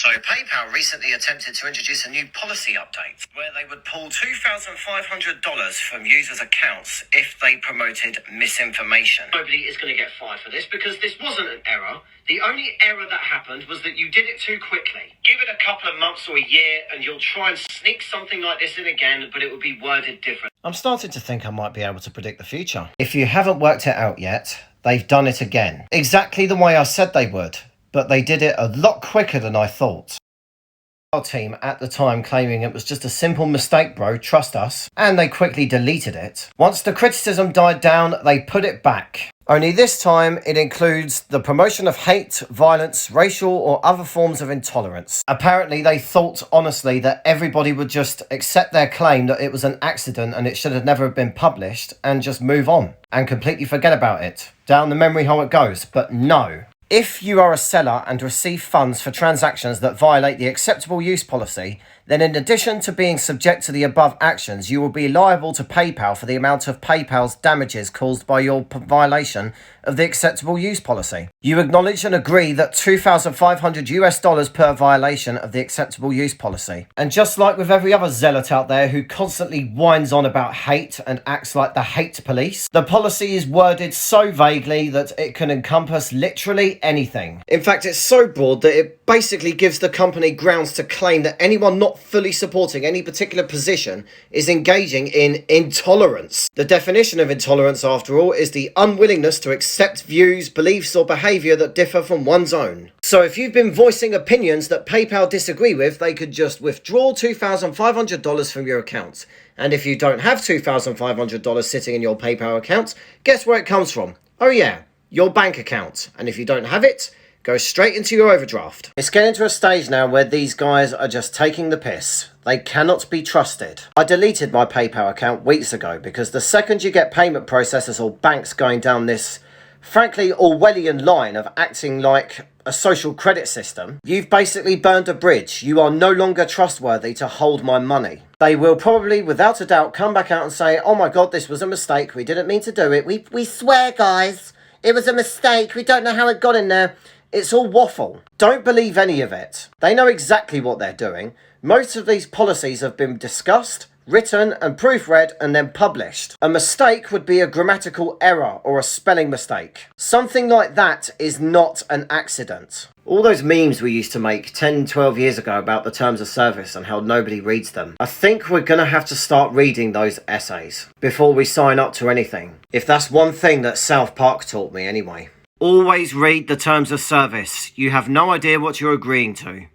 So PayPal recently attempted to introduce a new policy update where they would pull $2,500 from users' accounts if they promoted misinformation. Nobody is going to get fired for this because this wasn't an error. The only error that happened was that you did it too quickly. Give it a couple of months or a year and you'll try and sneak something like this in again, but it will be worded different. I'm starting to think I might be able to predict the future. If you haven't worked it out yet, they've done it again. Exactly the way I said they would, but they did it a lot quicker than I thought. Our team at the time claiming it was just a simple mistake, bro, trust us, and they quickly deleted it. Once the criticism died down, they put it back. Only this time it includes the promotion of hate, violence, racial or other forms of intolerance. Apparently they thought honestly that everybody would just accept their claim that it was an accident and it should have never been published and just move on and completely forget about it. Down the memory hole it goes, but no. If you are a seller and receive funds for transactions that violate the acceptable use policy, then in addition to being subject to the above actions, you will be liable to PayPal for the amount of PayPal's damages caused by your violation of the acceptable use policy. You acknowledge and agree that $2,500 per violation of the acceptable use policy. And just like with every other zealot out there who constantly whines on about hate and acts like the hate police, the policy is worded so vaguely that it can encompass literally anything. In fact, it's so broad that it basically gives the company grounds to claim that anyone not fully supporting any particular position is engaging in intolerance. The definition of intolerance, after all, is the unwillingness to accept views, beliefs or behaviour that differ from one's own. So if you've been voicing opinions that PayPal disagree with, they could just withdraw $2,500 from your account. And if you don't have $2,500 sitting in your PayPal account, guess where it comes from? Oh yeah, your bank account. And if you don't have it, go straight into your overdraft. It's getting to a stage now where these guys are just taking the piss. They cannot be trusted. I deleted my PayPal account weeks ago because the second you get payment processors or banks going down this, frankly, Orwellian line of acting like a social credit system, you've basically burned a bridge. You are no longer trustworthy to hold my money. They will probably, without a doubt, come back out and say, oh my God, this was a mistake. We didn't mean to do it. We swear, guys, it was a mistake. We don't know how it got in there. It's all waffle. Don't believe any of it. They know exactly what they're doing. Most of these policies have been discussed, written and proofread and then published. A mistake would be a grammatical error or a spelling mistake. Something like that is not an accident. All those memes we used to make 10, 12 years ago about the terms of service and how nobody reads them. I think we're going to have to start reading those essays before we sign up to anything. If that's one thing that South Park taught me anyway. Always read the terms of service. You have no idea what you're agreeing to.